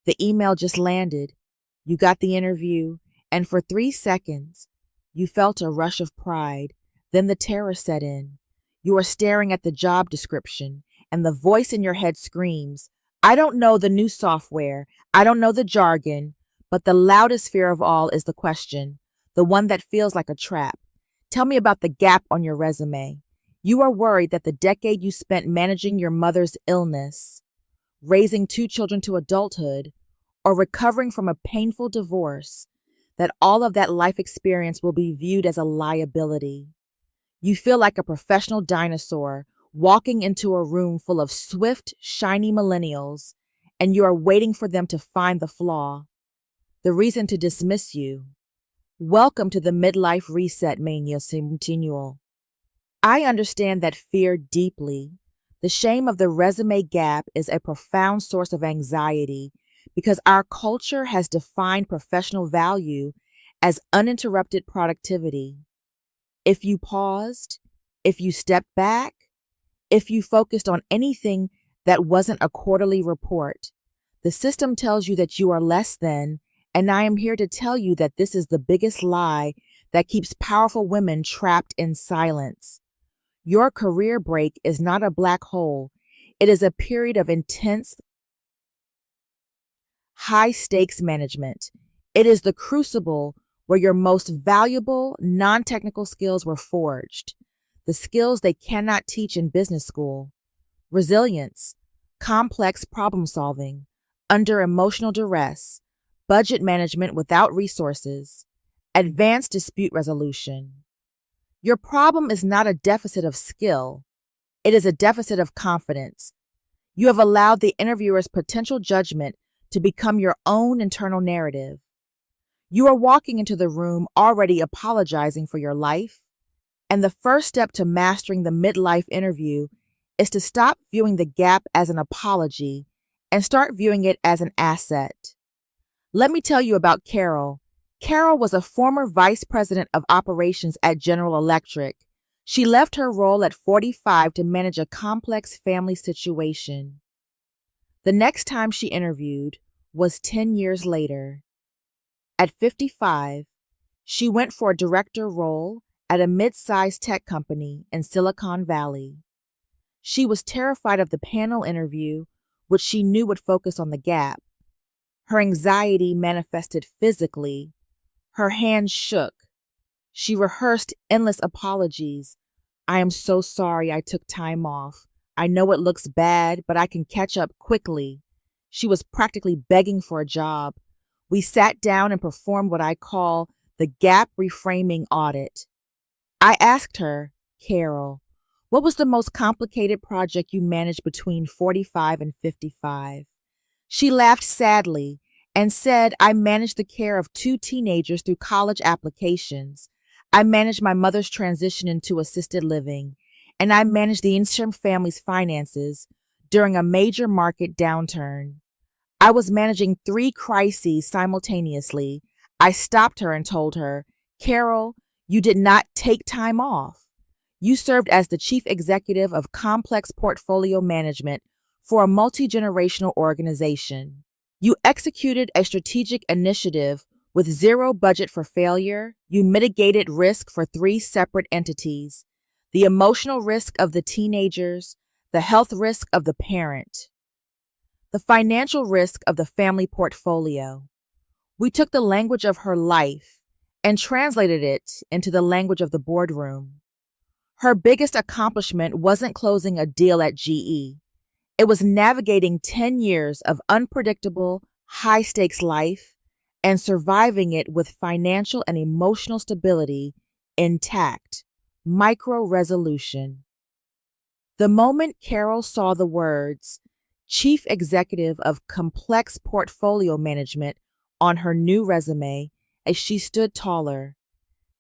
The email just landed. You got the interview, and for 3 seconds, you felt a rush of pride. Then the terror set in. You are staring at the job description, and the voice in your head screams, I don't know the new software, I don't know the jargon, but the loudest fear of all is the question, the one that feels like a trap. Tell me about the gap on your resume. You are worried that the decade you spent managing your mother's illness, raising 2 children to adulthood, or recovering from a painful divorce, that all of that life experience will be viewed as a liability. You feel like a professional dinosaur walking into a room full of swift, shiny millennials, and you are waiting for them to find the flaw, the reason to dismiss you. Welcome to the midlife reset mania continual. I understand that fear deeply. The shame of the resume gap is a profound source of anxiety because our culture has defined professional value as uninterrupted productivity. If you paused, if you stepped back, if you focused on anything that wasn't a quarterly report, the system tells you that you are less than, and I am here to tell you that this is the biggest lie that keeps powerful women trapped in silence. Your career break is not a black hole. It is a period of intense, high-stakes management. It is the crucible where your most valuable, non-technical skills were forged, the skills they cannot teach in business school. Resilience, complex problem-solving, under emotional duress, budget management without resources, advanced dispute resolution. Your problem is not a deficit of skill. It is a deficit of confidence. You have allowed the interviewer's potential judgment to become your own internal narrative. You are walking into the room already apologizing for your life, and the first step to mastering the midlife interview is to stop viewing the gap as an apology and start viewing it as an asset. Let me tell you about Carol. Carol was a former vice president of operations at General Electric. She left her role at 45 to manage a complex family situation. The next time she interviewed was 10 years later. At 55, she went for a director role at a mid-sized tech company in Silicon Valley. She was terrified of the panel interview, which she knew would focus on the gap. Her anxiety manifested physically. Her hands shook. She rehearsed endless apologies. I am so sorry I took time off. I know it looks bad, but I can catch up quickly. She was practically begging for a job. We sat down and performed what I call the gap reframing audit. I asked her, Carol, what was the most complicated project you managed between 45 and 55? She laughed sadly and said, I managed the care of 2 teenagers through college applications. I managed my mother's transition into assisted living, and I managed the insurance family's finances during a major market downturn. I was managing 3 crises simultaneously. I stopped her and told her, Carol, you did not take time off. You served as the chief executive of complex portfolio management for a multi-generational organization. You executed a strategic initiative with zero budget for failure. You mitigated risk for 3 separate entities: the emotional risk of the teenagers, the health risk of the parent, the financial risk of the family portfolio. We took the language of her life and translated it into the language of the boardroom. Her biggest accomplishment wasn't closing a deal at GE. It was navigating 10 years of unpredictable, high-stakes life and surviving it with financial and emotional stability intact. Micro-resolution. The moment Carol saw the words, Chief Executive of Complex Portfolio Management, on her new resume, as she stood taller,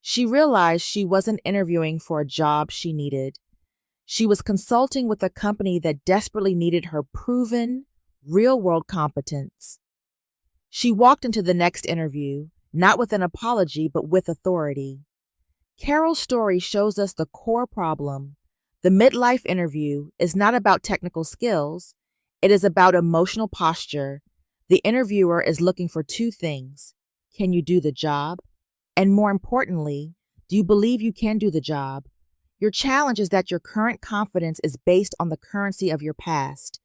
she realized she wasn't interviewing for a job she needed. She was consulting with a company that desperately needed her proven, real-world competence. She walked into the next interview, not with an apology, but with authority. Carol's story shows us the core problem. The midlife interview is not about technical skills. It is about emotional posture. The interviewer is looking for two things. Can you do the job? And more importantly, do you believe you can do the job? Your challenge is that your current confidence is based on the currency of your past,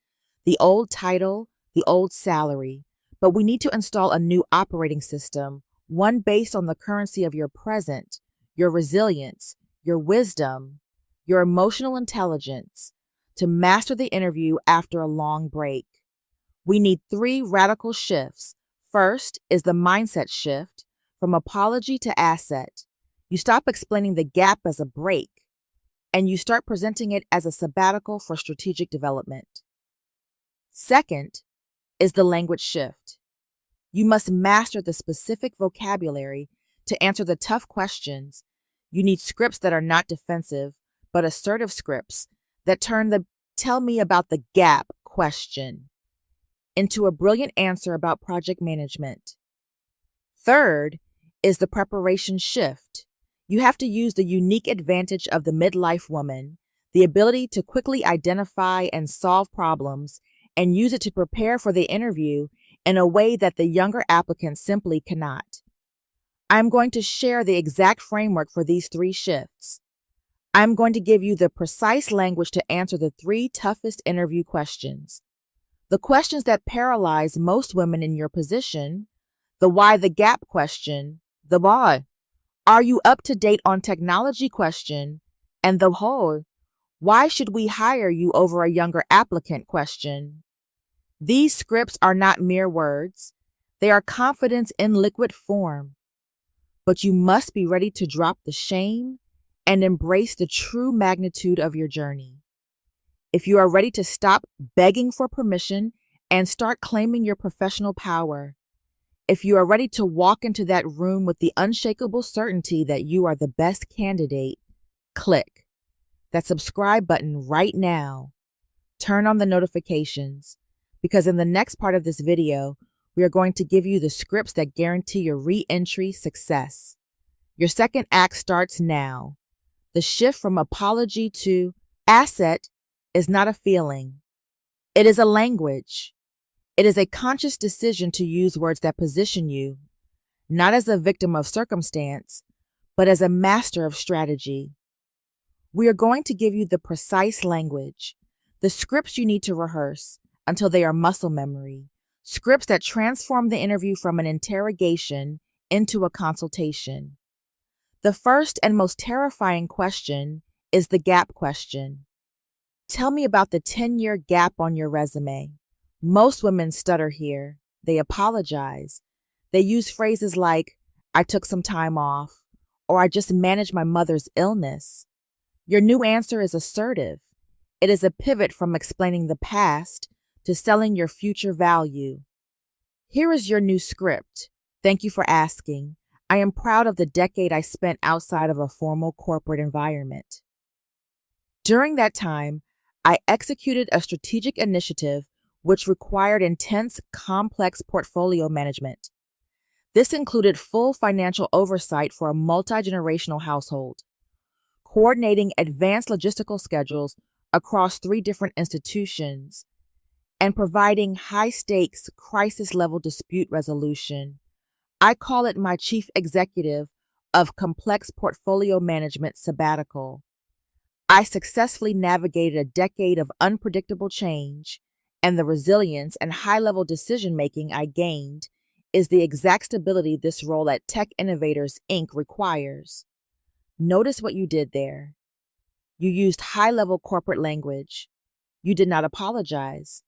the old title, the old salary. But we need to install a new operating system, one based on the currency of your present, your resilience, your wisdom, your emotional intelligence, to master the interview after a long break. We need three radical shifts. First is the mindset shift from apology to asset. You stop explaining the gap as a break and you start presenting it as a sabbatical for strategic development. Second is the language shift. You must master the specific vocabulary to answer the tough questions. You need scripts that are not defensive, but assertive scripts that turn the "tell me about the gap" question into a brilliant answer about project management. Third is the preparation shift. You have to use the unique advantage of the midlife woman, the ability to quickly identify and solve problems, and use it to prepare for the interview in a way that the younger applicants simply cannot. I'm going to share the exact framework for these three shifts. I'm going to give you the precise language to answer the three toughest interview questions. The questions that paralyze most women in your position: the why the gap question, the why, are you up to date on technology question, and the whole, why should we hire you over a younger applicant question. These scripts are not mere words, they are confidence in liquid form. But you must be ready to drop the shame and embrace the true magnitude of your journey. If you are ready to stop begging for permission and start claiming your professional power, if you are ready to walk into that room with the unshakable certainty that you are the best candidate, click that subscribe button right now. Turn on the notifications, because in the next part of this video, we are going to give you the scripts that guarantee your re-entry success. Your second act starts now. The shift from apology to asset is not a feeling. It is a language. It is a conscious decision to use words that position you, not as a victim of circumstance, but as a master of strategy. We are going to give you the precise language, the scripts you need to rehearse until they are muscle memory, scripts that transform the interview from an interrogation into a consultation. The first and most terrifying question is the gap question. Tell me about the 10-year gap on your resume. Most women stutter here. They apologize. They use phrases like, I took some time off, or I just managed my mother's illness. Your new answer is assertive. It is a pivot from explaining the past to selling your future value. Here is your new script. Thank you for asking. I am proud of the decade I spent outside of a formal corporate environment. During that time, I executed a strategic initiative which required intense, complex portfolio management. This included full financial oversight for a multi-generational household, coordinating advanced logistical schedules across 3 different institutions, and providing high-stakes, crisis-level dispute resolution. I call it my chief executive of complex portfolio management sabbatical. I successfully navigated a decade of unpredictable change, and the resilience and high-level decision-making I gained is the exact stability this role at Tech Innovators, Inc. requires. Notice what you did there. You used high-level corporate language. You did not apologize.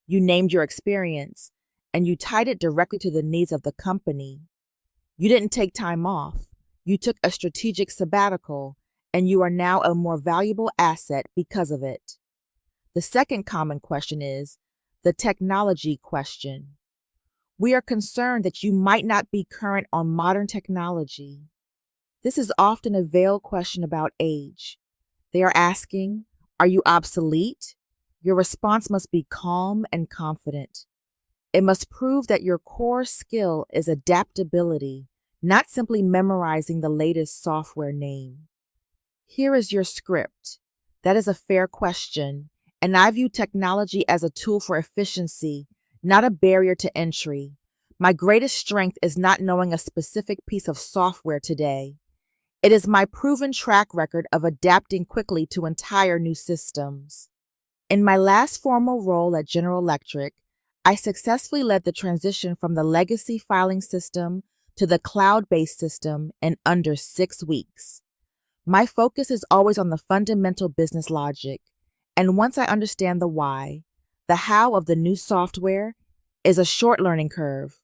You named your experience, and you tied it directly to the needs of the company. You didn't take time off. You took a strategic sabbatical, and you are now a more valuable asset because of it. The second common question is the technology question. We are concerned that you might not be current on modern technology. This is often a veiled question about age. They are asking, are you obsolete? Your response must be calm and confident. It must prove that your core skill is adaptability, not simply memorizing the latest software name. Here is your script. That is a fair question, and I view technology as a tool for efficiency, not a barrier to entry. My greatest strength is not knowing a specific piece of software today. It is my proven track record of adapting quickly to entire new systems. In my last formal role at General Electric, I successfully led the transition from the legacy filing system to the cloud-based system in under 6 weeks. My focus is always on the fundamental business logic, and once I understand the why, the how of the new software is a short learning curve.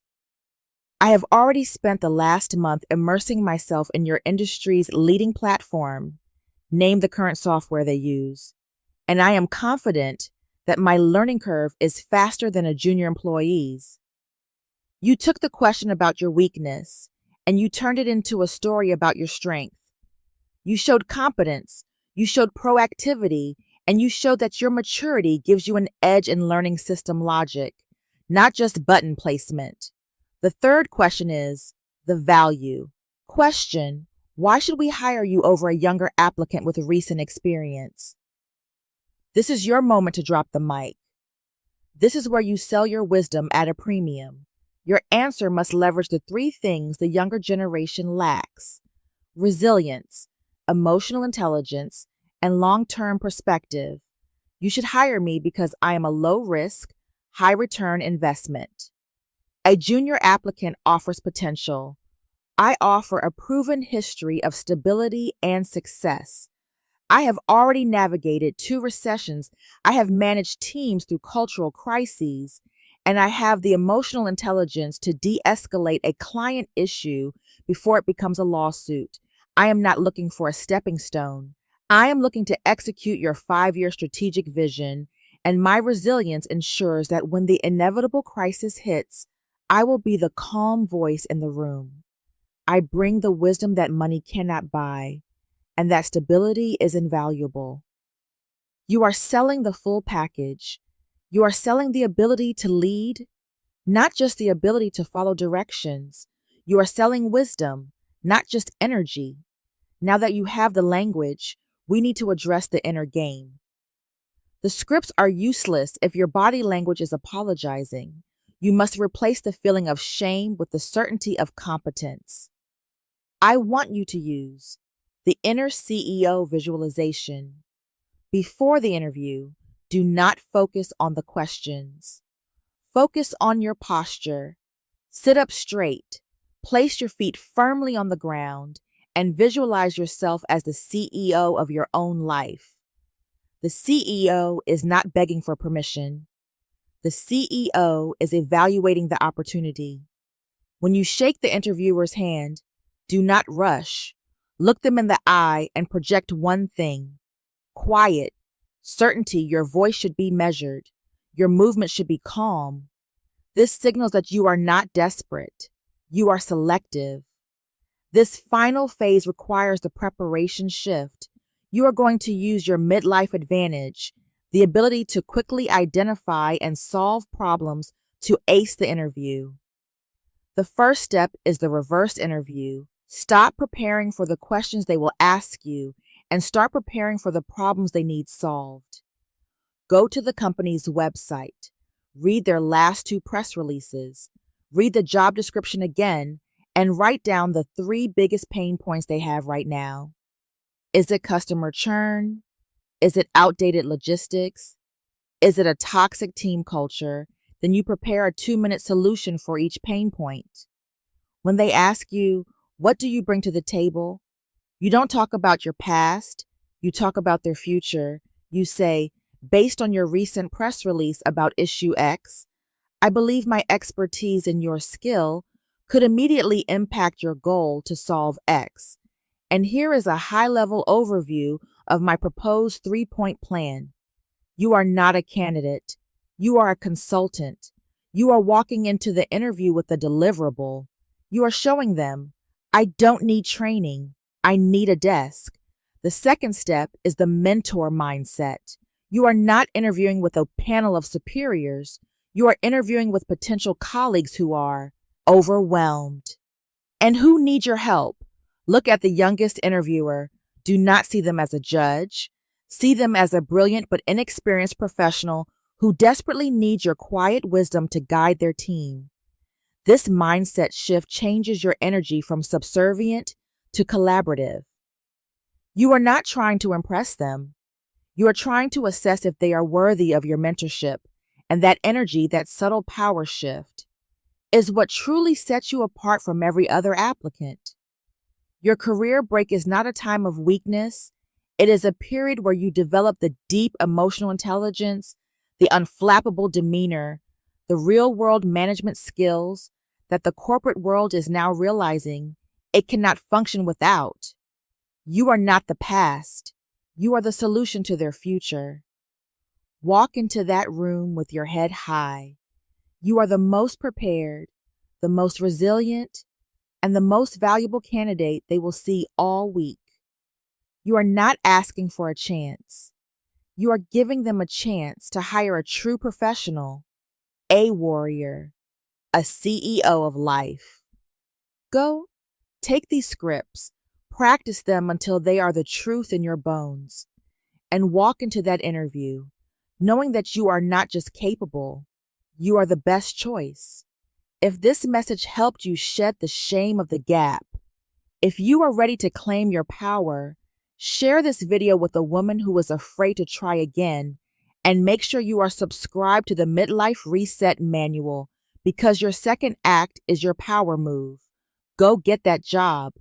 I have already spent the last month immersing myself in your industry's leading platform, name the current software they use, and I am confident that my learning curve is faster than a junior employee's. You took the question about your weakness and you turned it into a story about your strength. You showed competence, you showed proactivity, and you showed that your maturity gives you an edge in learning system logic, not just button placement. The third question is the value. Question: why should we hire you over a younger applicant with recent experience? This is your moment to drop the mic. This is where you sell your wisdom at a premium. Your answer must leverage the 3 things the younger generation lacks: resilience, emotional intelligence, and long-term perspective. You should hire me because I am a low-risk, high-return investment. A junior applicant offers potential. I offer a proven history of stability and success. I have already navigated 2 recessions. I have managed teams through cultural crises, and I have the emotional intelligence to de-escalate a client issue before it becomes a lawsuit. I am not looking for a stepping stone. I am looking to execute your 5-year strategic vision, and my resilience ensures that when the inevitable crisis hits, I will be the calm voice in the room. I bring the wisdom that money cannot buy, and that stability is invaluable. You are selling the full package. You are selling the ability to lead, not just the ability to follow directions. You are selling wisdom, not just energy. Now that you have the language, we need to address the inner game. The scripts are useless if your body language is apologizing. You must replace the feeling of shame with the certainty of competence. I want you to use the inner CEO visualization. Before the interview, do not focus on the questions. Focus on your posture. Sit up straight. Place your feet firmly on the ground and visualize yourself as the CEO of your own life. The CEO is not begging for permission. The CEO is evaluating the opportunity. When you shake the interviewer's hand, do not rush. Look them in the eye and project one thing: quiet, certainty. Your voice should be measured. Your movement should be calm. This signals that you are not desperate. You are selective. This final phase requires the preparation shift. You are going to use your midlife advantage, the ability to quickly identify and solve problems to ace the interview. The first step is the reverse interview. Stop preparing for the questions they will ask you and start preparing for the problems they need solved. Go to the company's website, read their last 2 press releases, read the job description again, and write down the 3 biggest pain points they have right now. Is it customer churn? Is it outdated logistics? Is it a toxic team culture? Then you prepare a 2-minute solution for each pain point. When they ask you, what do you bring to the table? You don't talk about your past. You talk about their future. You say, based on your recent press release about issue X, I believe my expertise in your skill could immediately impact your goal to solve X. And here is a high-level overview of my proposed 3-point plan. You are not a candidate. You are a consultant. You are walking into the interview with a deliverable. You are showing them, I don't need training. I need a desk. The second step is the mentor mindset. You are not interviewing with a panel of superiors. You are interviewing with potential colleagues who are overwhelmed and who need your help. Look at the youngest interviewer. Do not see them as a judge. See them as a brilliant but inexperienced professional who desperately need your quiet wisdom to guide their team. This mindset shift changes your energy from subservient to collaborative. You are not trying to impress them. You are trying to assess if they are worthy of your mentorship, and that energy, that subtle power shift, is what truly sets you apart from every other applicant. Your career break is not a time of weakness. It is a period where you develop the deep emotional intelligence, the unflappable demeanor, the real-world management skills that the corporate world is now realizing it cannot function without. You are not the past. You are the solution to their future. Walk into that room with your head high. You are the most prepared, the most resilient, and the most valuable candidate they will see all week. You are not asking for a chance. You are giving them a chance to hire a true professional, a warrior, a CEO of life. Go, take these scripts, practice them until they are the truth in your bones, and walk into that interview, knowing that you are not just capable, you are the best choice. If this message helped you shed the shame of the gap, if you are ready to claim your power, share this video with a woman who is afraid to try again, and make sure you are subscribed to the Midlife Reset Manual because your second act is your power move. Go get that job.